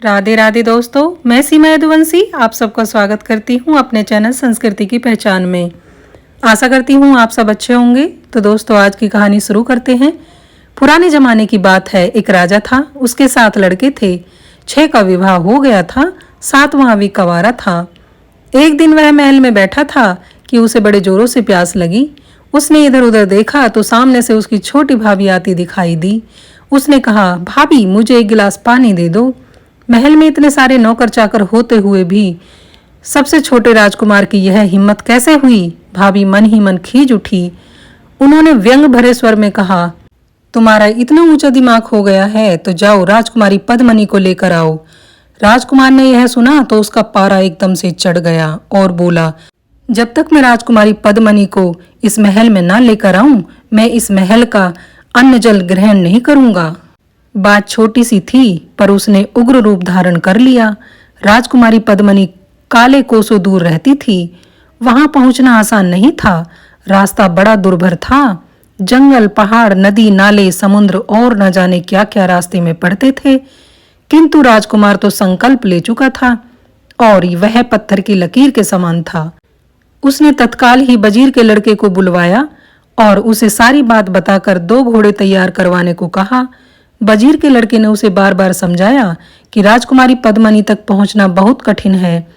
राधे राधे दोस्तों, मैं सीमा यदुवंशी आप सबका स्वागत करती हूँ अपने चैनल संस्कृति की पहचान में। आशा करती हूँ आप सब अच्छे होंगे। तो दोस्तों, आज की कहानी शुरू करते हैं। पुराने जमाने की बात है। एक राजा था, उसके 7 लड़के थे। 6 का विवाह हो गया था, 7वां अभी कंवारा था। एक दिन वह महल में बैठा था कि उसे बड़े जोरों से प्यास लगी। उसने इधर उधर देखा तो सामने से उसकी छोटी भाभी आती दिखाई दी। उसने कहा, भाभी मुझे एक गिलास पानी दे दो। महल में इतने सारे नौकर चाकर होते हुए भी सबसे छोटे राजकुमार की यह हिम्मत कैसे हुई? भाभी मन ही मन खींच उठी। उन्होंने व्यंग भरे स्वर में कहा, तुम्हारा इतना ऊंचा दिमाग हो गया है तो जाओ राजकुमारी पद्मनी को लेकर आओ। राजकुमार ने यह सुना तो उसका पारा एकदम से चढ़ गया और बोला, जब तक मैं राजकुमारी पद्मनी को इस महल में ना लेकर आऊं, मैं इस महल का अन्न जल ग्रहण नहीं करूंगा। बात छोटी सी थी पर उसने उग्र रूप धारण कर लिया। राजकुमारी पद्मनी काले कोसों दूर रहती थी। वहां पहुंचना आसान नहीं था। रास्ता बड़ा दुर्भर था। जंगल, पहाड़, नदी, नाले, समुद्र और न जाने क्या क्या रास्ते में पड़ते थे। किंतु राजकुमार तो संकल्प ले चुका था और वह पत्थर की लकीर के समान था। उसने तत्काल ही वजीर के लड़के को बुलवाया और उसे सारी बात बताकर 2 घोड़े तैयार करवाने को कहा। वजीर के लड़के ने उसे बार बार समझाया कि राजकुमारी पद्मनी तक पहुंचना बहुत कठिन है,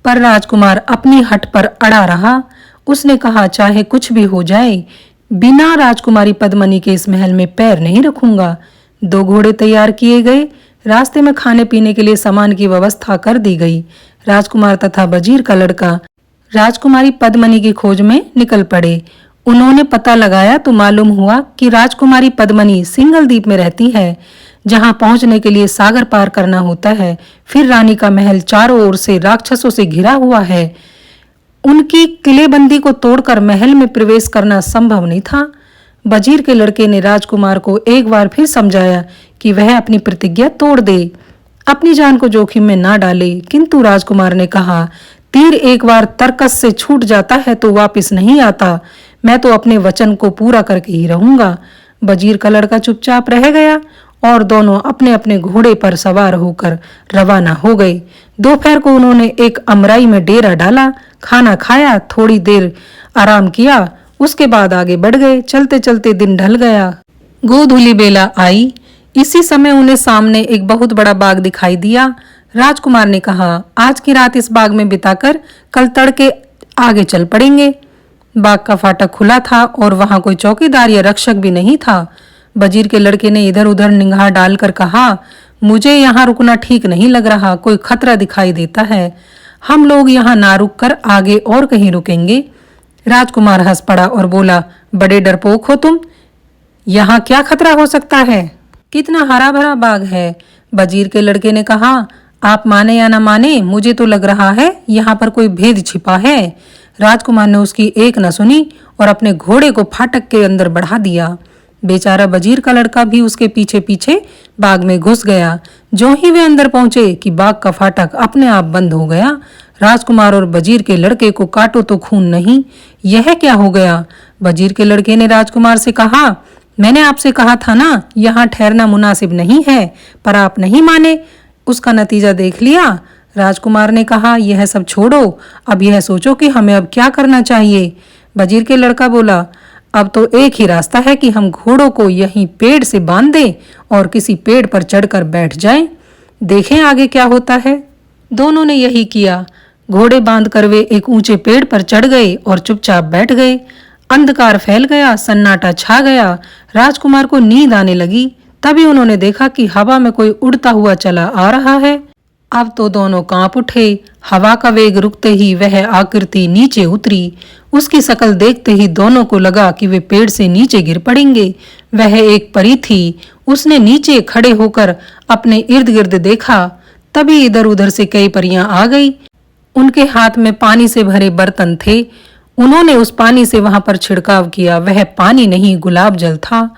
पर राजकुमार अपनी हट पर अड़ा रहा। उसने कहा, चाहे कुछ भी हो जाए, बिना राजकुमारी पद्मनी के इस महल में पैर नहीं रखूंगा। 2 घोड़े तैयार किए गए। रास्ते में खाने पीने के लिए सामान की व्यवस्था कर दी गई। राजकुमार तथा वजीर का लड़का राजकुमारी पद्मनी की खोज में निकल पड़े। उन्होंने पता लगाया तो मालूम हुआ कि राजकुमारी पद्मनी सिंगल द्वीप में रहती है, जहां पहुंचने के लिए सागर पार करना होता है। फिर रानी का महल चारों ओर से राक्षसों से घिरा हुआ है। उनकी किलेबंदी को तोड़कर महल में प्रवेश करना संभव नहीं था। वजीर के लड़के ने राजकुमार को एक बार फिर समझाया कि वह अपनी प्रतिज्ञा तोड़ दे, अपनी जान को जोखिम में ना डाले। किंतु राजकुमार ने कहा, तीर एक बार तरकस से छूट जाता है तो वापस नहीं आता। मैं तो अपने वचन को पूरा करके ही रहूंगा। वजीर का लड़का चुपचाप रह गया और दोनों अपने अपने घोड़े पर सवार होकर रवाना हो गए। दोपहर को उन्होंने एक अमराई में डेरा डाला, खाना खाया, थोड़ी देर आराम किया, उसके बाद आगे बढ़ गए। चलते चलते दिन ढल गया। गोधूली बेला आई। इसी समय उन्हें सामने एक बहुत बड़ा बाग दिखाई दिया। राजकुमार ने कहा, आज की रात इस बाग में बिताकर कल तड़के आगे चल पड़ेंगे। बाग का फाटक खुला था और वहां कोई चौकीदार या रक्षक भी नहीं था। वजीर के लड़के ने इधर उधर निगाह डालकर कहा, मुझे यहाँ रुकना ठीक नहीं लग रहा, कोई खतरा दिखाई देता है। हम लोग यहाँ ना रुक कर आगे और कहीं रुकेंगे। राजकुमार हंस पड़ा और बोला, बड़े डरपोक हो तुम। यहाँ क्या खतरा हो सकता है? कितना हरा भरा बाग है। वजीर के लड़के ने कहा, आप माने या ना माने, मुझे तो लग रहा है यहाँ पर कोई भेद छिपा है। राजकुमार ने उसकी एक न सुनी और अपने घोड़े को फाटक के अंदर बढ़ा दिया। बेचारा वजीर का लड़का भी उसके पीछे पीछे बाग में घुस गया। जो ही वे अंदर पहुंचे कि बाग का फाटक अपने आप बंद हो गया। राजकुमार और वजीर के लड़के को काटो तो खून नहीं। यह क्या हो गया? वजीर के लड़के ने राजकुमार से कहा, मैंने आपसे कहा था ना, यहाँ ठहरना मुनासिब नहीं है, पर आप नहीं माने। उसका नतीजा देख लिया। राजकुमार ने कहा, यह सब छोड़ो, अब यह सोचो कि हमें अब क्या करना चाहिए। वजीर के लड़का बोला, अब तो एक ही रास्ता है कि हम घोड़ों को यहीं पेड़ से बांध दें और किसी पेड़ पर चढ़कर बैठ जाएं। देखें आगे क्या होता है। दोनों ने यही किया। घोड़े बांधकर वे एक ऊंचे पेड़ पर चढ़ गए और चुपचाप बैठ गए। अंधकार फैल गया, सन्नाटा छा गया। राजकुमार को नींद आने लगी। तभी उन्होंने देखा कि हवा में कोई उड़ता हुआ चला आ रहा है। अब तो दोनों कांप उठे। हवा का वेग रुकते ही वह आकृति नीचे उतरी। उसकी शक्ल देखते ही दोनों को लगा कि वे पेड़ से नीचे गिर पड़ेंगे। वह एक परी थी। उसने नीचे खड़े होकर अपने इर्द गिर्द देखा। तभी इधर उधर से कई परियां आ गई। उनके हाथ में पानी से भरे बर्तन थे। उन्होंने उस पानी से वहां पर छिड़काव किया। वह पानी नहीं, गुलाब जल था।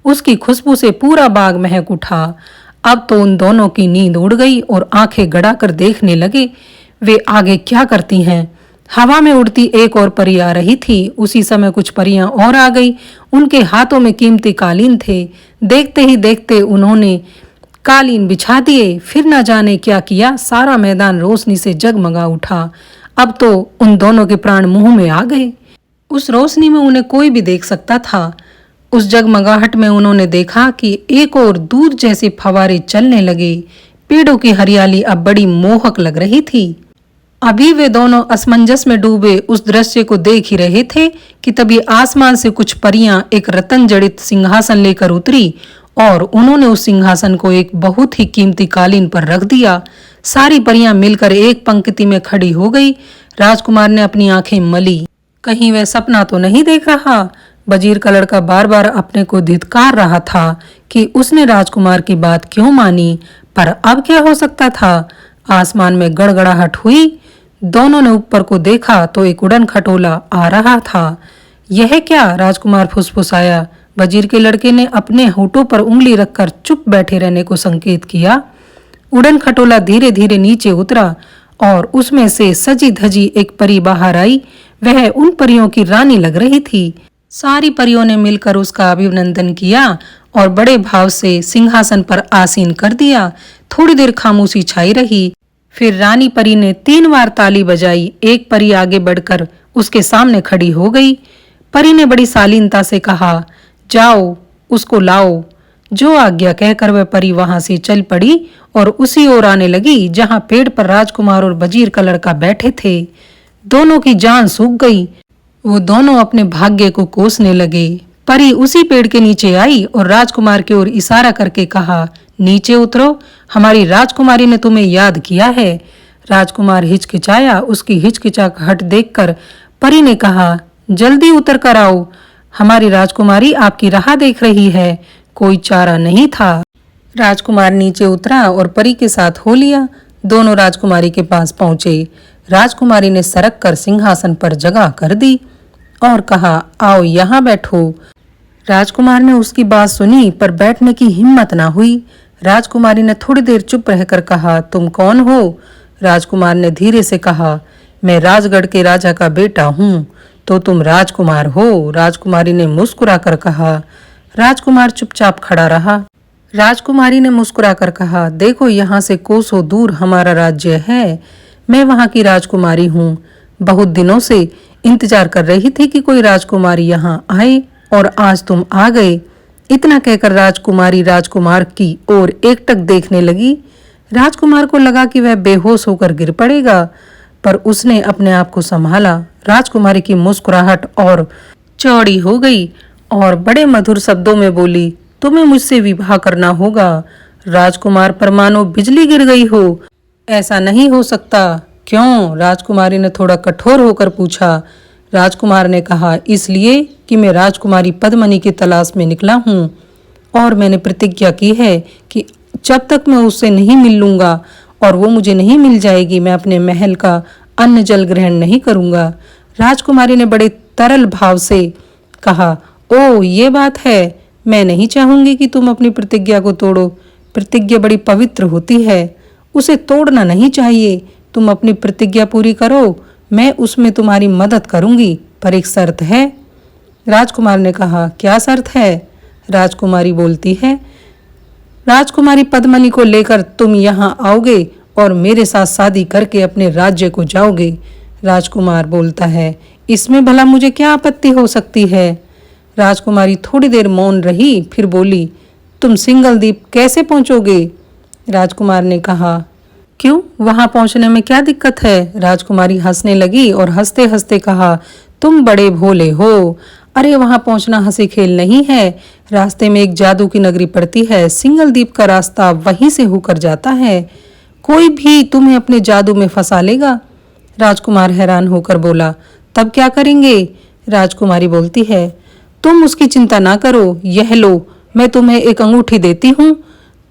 उसकी खुशबू से पूरा बाग महक उठा। अब तो उन दोनों की नींद उड़ गई और आंखें गड़ाकर देखने लगे वे आगे क्या करती हैं। हवा में उड़ती एक और परी आ रही थी। उसी समय कुछ परियां और आ गई। उनके हाथों में कीमती कालीन थे। देखते ही देखते उन्होंने कालीन बिछा दिए, फिर न जाने क्या किया, सारा मैदान रोशनी से जगमगा उठा। अब तो उन दोनों के प्राण मुंह में आ गए। उस रोशनी में उन्हें कोई भी देख सकता था। उस जगमगाहट में उन्होंने देखा कि एक और दूध जैसे फवारे चलने लगे। पेड़ों की हरियाली अब बड़ी मोहक लग रही थी। अभी वे दोनों असमंजस में डूबे उस दृश्य को देख ही रहे थे कि तभी आसमान से कुछ परियां एक रतन जड़ित सिंहासन लेकर उतरी और उन्होंने उस सिंहासन को एक बहुत ही कीमती कालीन पर रख दिया। सारी परियां मिलकर एक पंक्ति में खड़ी हो गई। राजकुमार ने अपनी आंखें मली, कहीं वह सपना तो नहीं देख रहा। वजीर का लड़का बार बार अपने को धिक्कार रहा था कि उसने राजकुमार की बात क्यों मानी, पर अब क्या हो सकता था। आसमान में गड़गड़ाहट हुई। दोनों ने ऊपर को देखा तो एक उड़न खटोला आ रहा था। यह क्या, राजकुमार फुसफुसाया। वजीर के लड़के ने अपने होठों पर उंगली रखकर चुप बैठे रहने को संकेत किया। उड़न खटोला धीरे धीरे नीचे उतरा और उसमें से सजी धजी एक परी बाहर आई। वह उन परियों की रानी लग रही थी। सारी परियों ने मिलकर उसका अभिनंदन किया और बड़े भाव से सिंहासन पर आसीन कर दिया। थोड़ी देर खामोशी छाई रही। फिर रानी परी ने 3 बार ताली बजाई। एक परी आगे बढ़कर उसके सामने खड़ी हो गई। परी ने बड़ी शालीनता से कहा, जाओ उसको लाओ। जो आज्ञा कहकर वह परी वहां से चल पड़ी और उसी ओर आने लगी जहां पेड़ पर राजकुमार और वजीर का लड़का बैठे थे। दोनों की जान सूख गई। वो दोनों अपने भाग्य को कोसने लगे। परी उसी पेड़ के नीचे आई और राजकुमार की ओर इशारा करके कहा, नीचे उतरो, हमारी राजकुमारी ने तुम्हें याद किया है। राजकुमार हिचकिचाया। उसकी हिचकिचाहट देखकर परी ने कहा, जल्दी उतर कर आओ, हमारी राजकुमारी आपकी राह देख रही है। कोई चारा नहीं था। राजकुमार नीचे उतरा और परी के साथ हो लिया। दोनों राजकुमारी के पास पहुंचे। राजकुमारी ने सरक कर सिंहासन पर जगह कर दी और कहा, आओ यहाँ बैठो। राजकुमार ने उसकी बात सुनी पर बैठने की हिम्मत ना हुई। राजकुमारी ने थोड़ी देर चुप रहकर कहा, तुम कौन हो? राजकुमार ने धीरे से कहा, मैं राजगढ़ के राजा का बेटा हूँ। तो तुम राजकुमार हो? राजकुमारी ने मुस्कुराकर कहा। राजकुमार चुपचाप खड़ा रहा। राजकुमारी ने मुस्कुराकर कहा, देखो यहाँ से कोसों दूर हमारा राज्य है। मैं वहाँ की राजकुमारी हूँ। बहुत दिनों से इंतजार कर रही थी कि कोई राजकुमारी यहाँ आए और आज तुम आ गए। इतना कहकर राजकुमारी राजकुमार की ओर एकटक देखने लगी। राजकुमार को लगा कि वह बेहोश होकर गिर पड़ेगा, पर उसने अपने आप को संभाला। राजकुमारी की मुस्कुराहट और चौड़ी हो गई और बड़े मधुर शब्दों में बोली, तुम्हें मुझसे विवाह करना होगा। राजकुमार पर मानो बिजली गिर गई हो। ऐसा नहीं हो सकता। क्यों? राजकुमारी ने थोड़ा कठोर होकर पूछा। राजकुमार ने कहा, इसलिए कि मैं राजकुमारी पद्मनी की तलाश में निकला हूँ और मैंने प्रतिज्ञा की है कि जब तक मैं उससे नहीं मिल लूंगा और वो मुझे नहीं मिल जाएगी, मैं अपने महल का अन्न जल ग्रहण नहीं करूंगा। राजकुमारी ने बड़े तरल भाव से कहा, ओ ये बात है। मैं नहीं चाहूंगी कि तुम अपनी प्रतिज्ञा को तोड़ो। प्रतिज्ञा बड़ी पवित्र होती है, उसे तोड़ना नहीं चाहिए। तुम अपनी प्रतिज्ञा पूरी करो, मैं उसमें तुम्हारी मदद करूंगी, पर एक शर्त है। राजकुमार ने कहा, क्या शर्त है? राजकुमारी बोलती है, राजकुमारी पद्मनी को लेकर तुम यहाँ आओगे और मेरे साथ शादी करके अपने राज्य को जाओगे। राजकुमार बोलता है, इसमें भला मुझे क्या आपत्ति हो सकती है? राजकुमारी थोड़ी देर मौन रही, फिर बोली, तुम सिंगल द्वीप कैसे पहुंचोगे? राजकुमार ने कहा, क्यों, वहां पहुंचने में क्या दिक्कत है? राजकुमारी हंसने लगी और हंसते हंसते कहा, तुम बड़े भोले हो। अरे वहां पहुंचना हंसी खेल नहीं है। रास्ते में एक जादू की नगरी पड़ती है। सिंगल द्वीप का रास्ता वहीं से होकर जाता है। कोई भी तुम्हें अपने जादू में फंसा लेगा। राजकुमार हैरान होकर बोला, तब क्या करेंगे? राजकुमारी बोलती है, तुम उसकी चिंता ना करो। यह लो, मैं तुम्हें एक अंगूठी देती हूँ।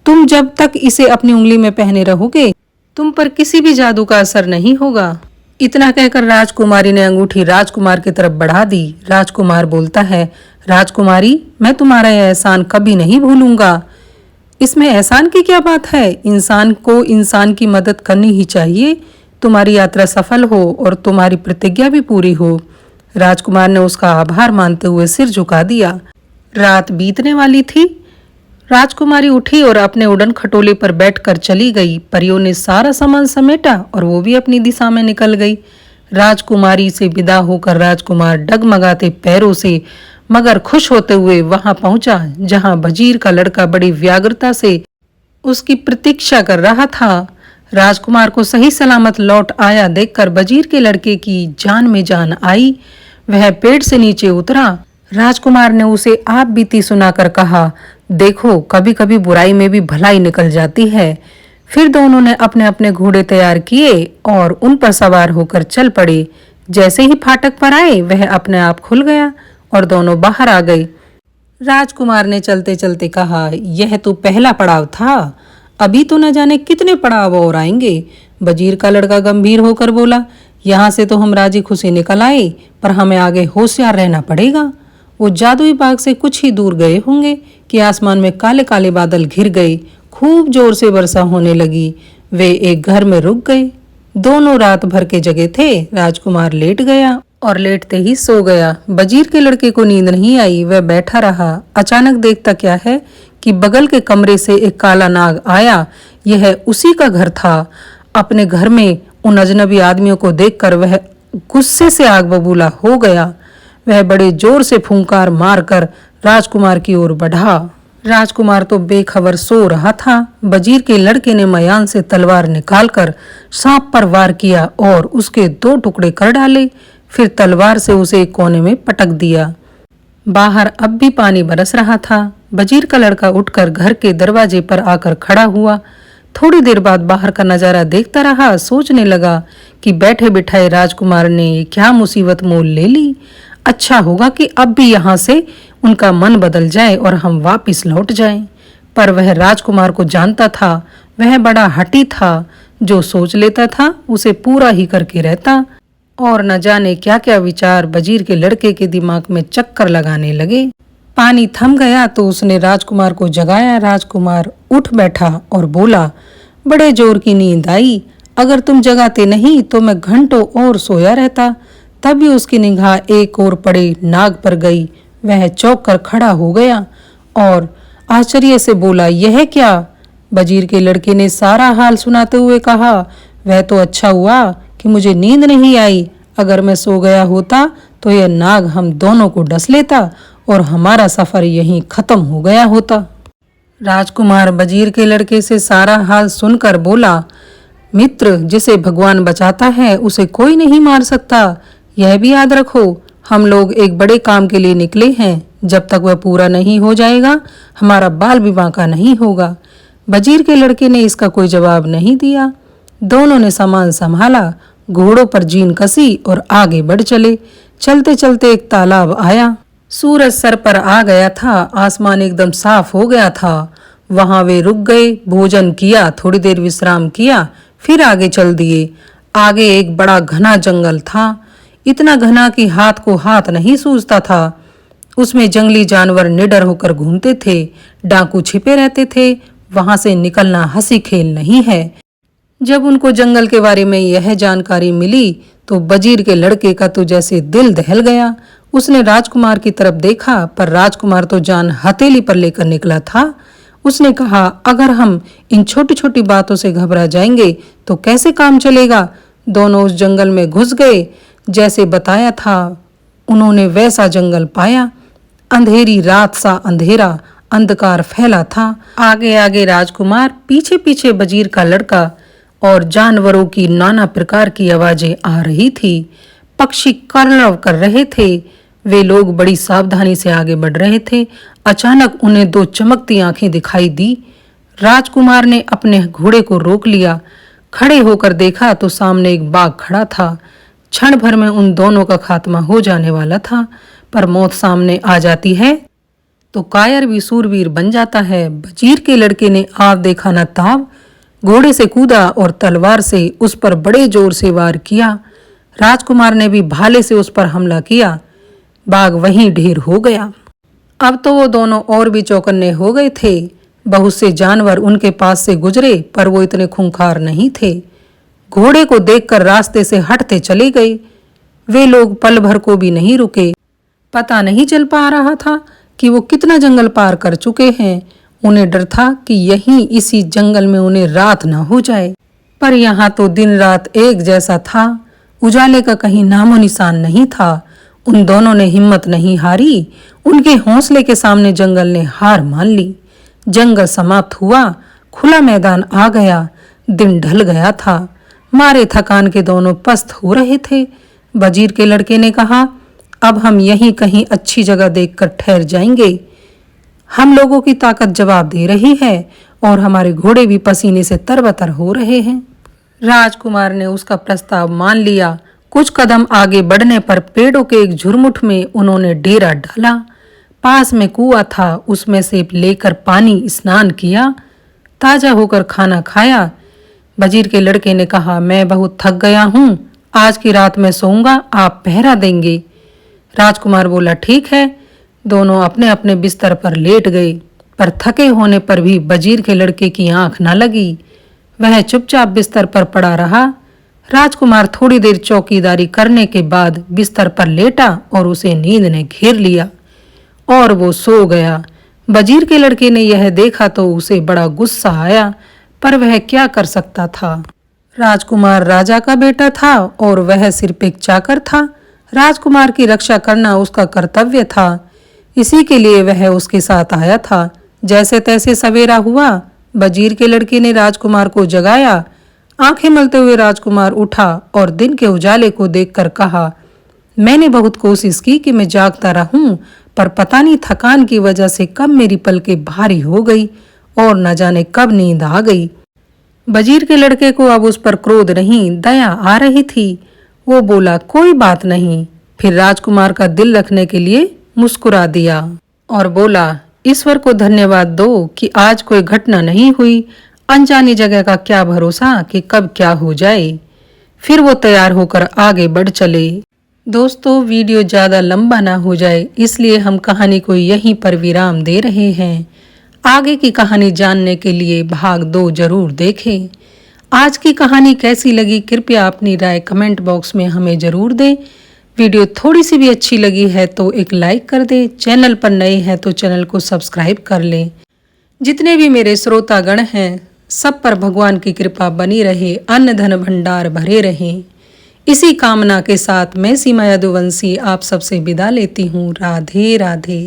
तुम जब तक इसे अपनी उंगली में पहने रहोगे, तुम पर किसी भी जादू का असर नहीं होगा। इतना कहकर राजकुमारी ने अंगूठी राजकुमार की तरफ बढ़ा दी। राजकुमार बोलता है, राजकुमारी, मैं तुम्हारा यह एहसान कभी नहीं भूलूंगा। इसमें एहसान की क्या बात है? इंसान को इंसान की मदद करनी ही चाहिए। तुम्हारी यात्रा सफल हो और तुम्हारी प्रतिज्ञा भी पूरी हो। राजकुमार ने उसका आभार मानते हुए सिर झुका दिया। रात बीतने वाली थी। राजकुमारी उठी और अपने उड़न खटोले पर बैठकर चली गई। परियों ने सारा सामान समेटा और वो भी अपनी दिशा में निकल गई। राजकुमारी से विदा होकर राजकुमार डगमगाते पैरों से मगर खुश होते हुए वहां पहुंचा जहां वजीर का लड़का बड़ी व्यग्रता से उसकी प्रतीक्षा कर रहा था। राजकुमार को सही सलामत लौट आया देखकर वजीर के लड़के की जान में जान आई। वह पेड़ से नीचे उतरा। राजकुमार ने उसे आप बीती सुनाकर कहा, देखो कभी कभी बुराई में भी भलाई निकल जाती है। फिर दोनों ने अपने अपने घोड़े तैयार किए और उन पर सवार होकर चल पड़े। जैसे ही फाटक पर आए वह अपने आप खुल गया और दोनों बाहर आ गए। राजकुमार ने चलते चलते कहा, यह तो पहला पड़ाव था, अभी तो न जाने कितने पड़ाव और आएंगे। वजीर का लड़का गंभीर होकर बोला, यहाँ से तो हम राजी खुशी निकल आए, पर हमें आगे होशियार रहना पड़ेगा। वो जादुई बाग से कुछ ही दूर गए होंगे कि आसमान में काले काले बादल घिर गए। खूब जोर से वर्षा होने लगी। वे एक घर में रुक गए। दोनों रात भर के जगे थे। राजकुमार लेट गया और लेटते ही सो गया। वजीर के लड़के को नींद नहीं आई। वह बैठा रहा। अचानक देखता क्या है कि बगल के कमरे से एक काला नाग आया। यह उसी का घर था। अपने घर में उन अजनबी आदमियों को देखकर वह गुस्से से आग बबूला हो गया। वह बड़े जोर से फूंकार मारकर राजकुमार की ओर बढ़ा। राजकुमार तो बेखबर सो रहा था। वजीर के लड़के ने मयान से तलवार निकालकर सांप पर वार किया और उसके 2 टुकड़े कर डाले। फिर तलवार से उसे एक कोने में पटक दिया। बाहर अब भी पानी बरस रहा था। वजीर का लड़का उठकर घर के दरवाजे पर आकर खड़ा हुआ। थोड़ी देर बाद बाहर का नजारा देखता रहा। सोचने लगा कि बैठे बिठाए राजकुमार ने क्या मुसीबत मोल ले ली। अच्छा होगा कि अब भी यहाँ से उनका मन बदल जाए और हम वापस लौट जाएं। पर वह राजकुमार को जानता था। वह बड़ा हठी था। जो सोच लेता था उसे पूरा ही करके रहता। और न जाने क्या क्या विचार वजीर के लड़के के दिमाग में चक्कर लगाने लगे। पानी थम गया तो उसने राजकुमार को जगाया। राजकुमार उठ बैठा और बोला, बड़े जोर की नींद आई। अगर तुम जगाते नहीं तो मैं घंटों और सोया रहता। तभी उसकी निगाह एक ओर पड़े नाग पर गई। वह चौंक कर खड़ा हो गया और आश्चर्य से बोला, यह क्या? वजीर के लड़के ने सारा हाल सुनाते हुए कहा, वह तो अच्छा हुआ कि मुझे नींद नहीं आई। अगर मैं सो गया होता तो यह नाग हम दोनों को डस लेता और हमारा सफर यहीं खत्म हो गया होता। राजकुमार वजीर के लड़के से सारा हाल सुनकर बोला, मित्र, जिसे भगवान बचाता है उसे कोई नहीं मार सकता। यह भी याद रखो, हम लोग एक बड़े काम के लिए निकले हैं। जब तक वह पूरा नहीं हो जाएगा हमारा बाल भी बांका नहीं होगा। वजीर के लड़के ने इसका कोई जवाब नहीं दिया। दोनों ने सामान संभाला, घोड़ों पर जीन कसी और आगे बढ़ चले। चलते चलते एक तालाब आया। सूरज सर पर आ गया था। आसमान एकदम साफ हो गया था। वहां वे रुक गए, भोजन किया, थोड़ी देर विश्राम किया, फिर आगे चल दिए। आगे एक बड़ा घना जंगल था। इतना घना कि हाथ को हाथ नहीं सूझता था। उसमें जंगली जानवर निडर होकर घूमते थे। डाकू छिपे रहते थे। वहां से निकलना हंसी खेल नहीं है। जब उनको जंगल के बारे में यह जानकारी मिली तो वजीर के लड़के का तो जैसे दिल दहल गया। उसने राजकुमार की तरफ देखा, पर राजकुमार तो जान हथेली पर लेकर निकला था। उसने कहा, अगर हम इन छोटी छोटी बातों से घबरा जाएंगे तो कैसे काम चलेगा। दोनों उस जंगल में घुस गए। जैसे बताया था उन्होंने वैसा जंगल पाया। अंधेरी रात सा अंधेरा, अंधकार फैला था। आगे आगे राजकुमार, पीछे पीछे वजीर का लड़का और जानवरों की नाना प्रकार की आवाजें आ रही थी। पक्षी कलरव कर रहे थे। वे लोग बड़ी सावधानी से आगे बढ़ रहे थे। अचानक उन्हें 2 चमकती आंखें दिखाई दी। राजकुमार ने अपने घोड़े को रोक लिया। खड़े होकर देखा तो सामने एक बाघ खड़ा था। क्षण भर में उन दोनों का खात्मा हो जाने वाला था। पर मौत सामने आ जाती है तो कायर भी सूरवीर बन जाता है। वजीर के लड़के ने आव देखा न ताव, घोड़े से कूदा और तलवार से उस पर बड़े जोर से वार किया। राजकुमार ने भी भाले से उस पर हमला किया। बाघ वहीं ढेर हो गया। अब तो वो दोनों और भी चौकन्ने हो गए थे। बहुत से जानवर उनके पास से गुजरे पर वो इतने खूंखार नहीं थे। घोड़े को देखकर रास्ते से हटते चले गए। वे लोग पल भर को भी नहीं रुके। पता नहीं चल पा रहा था कि वो कितना जंगल पार कर चुके हैं उन्हें डर था कि यहीं इसी जंगल में उन्हें रात न हो जाए, पर यहाँ तो दिन रात एक जैसा था। उजाले का कहीं नामो निशान नहीं था। उन दोनों ने हिम्मत नहीं हारी। उनके हौसले के सामने जंगल ने हार मान ली। जंगल समाप्त हुआ, खुला मैदान आ गया। दिन ढल गया था। मारे थकान के दोनों पस्त हो रहे थे। वजीर के लड़के ने कहा, अब हम यहीं कहीं अच्छी जगह देखकर ठहर जाएंगे। हम लोगों की ताकत जवाब दे रही है और हमारे घोड़े भी पसीने से तरबतर हो रहे हैं। राजकुमार ने उसका प्रस्ताव मान लिया। कुछ कदम आगे बढ़ने पर पेड़ों के एक झुरमुट में उन्होंने डेरा डाला। पास में कुआं था, उसमें से लेकर पानी स्नान किया, ताजा होकर खाना खाया। वजीर के लड़के ने कहा, मैं बहुत थक गया हूँ, आज की रात मैं सोऊंगा, आप पहरा देंगे। राजकुमार बोला, ठीक है। दोनों अपने अपने बिस्तर पर लेट गए, पर थके होने पर भी वजीर के लड़के की आंख न लगी। वह चुपचाप बिस्तर पर पड़ा रहा। राजकुमार थोड़ी देर चौकीदारी करने के बाद बिस्तर पर लेटा और उसे नींद ने घेर लिया और वो सो गया। वजीर के लड़के ने यह देखा तो उसे बड़ा गुस्सा आया, पर वह क्या कर सकता था। राजकुमार राजा का बेटा था और वह सिर्फ एक चाकर था। राजकुमार की रक्षा करना उसका कर्तव्य था। इसी के लिए वह उसके साथ आया था। जैसे तैसे सवेरा हुआ। वजीर के लड़के ने राजकुमार को जगाया। आंखें मलते हुए राजकुमार उठा और दिन के उजाले को देखकर कहा, मैंने बहुत कोशिश की कि मैं जागता रहूं, पर पता नहीं थकान की वजह से कब मेरी पलकें भारी हो गई और न जाने कब नींद आ गई। वजीर के लड़के को अब उस पर क्रोध नहीं, दया आ रही थी। वो बोला, कोई बात नहीं। फिर राजकुमार का दिल रखने के लिए मुस्कुरा दिया और बोला, ईश्वर को धन्यवाद दो कि आज कोई घटना नहीं हुई। अनजानी जगह का क्या भरोसा कि कब क्या हो जाए। फिर वो तैयार होकर आगे बढ़ चले। दोस्तों, वीडियो ज़्यादा लंबा ना हो जाए इसलिए हम कहानी को यहीं पर विराम दे रहे हैं। आगे की कहानी जानने के लिए भाग 2 जरूर देखें। आज की कहानी कैसी लगी कृपया अपनी राय कमेंट बॉक्स में हमें ज़रूर दें। वीडियो थोड़ी सी भी अच्छी लगी है तो एक लाइक कर दें। चैनल पर नए हैं तो चैनल को सब्सक्राइब कर लें। जितने भी मेरे श्रोतागण हैं सब पर भगवान की कृपा बनी रहे, अन्न धन भंडार भरे रहें। इसी कामना के साथ मैं सीमा यदुवंशी आप सबसे विदा लेती हूँ। राधे राधे।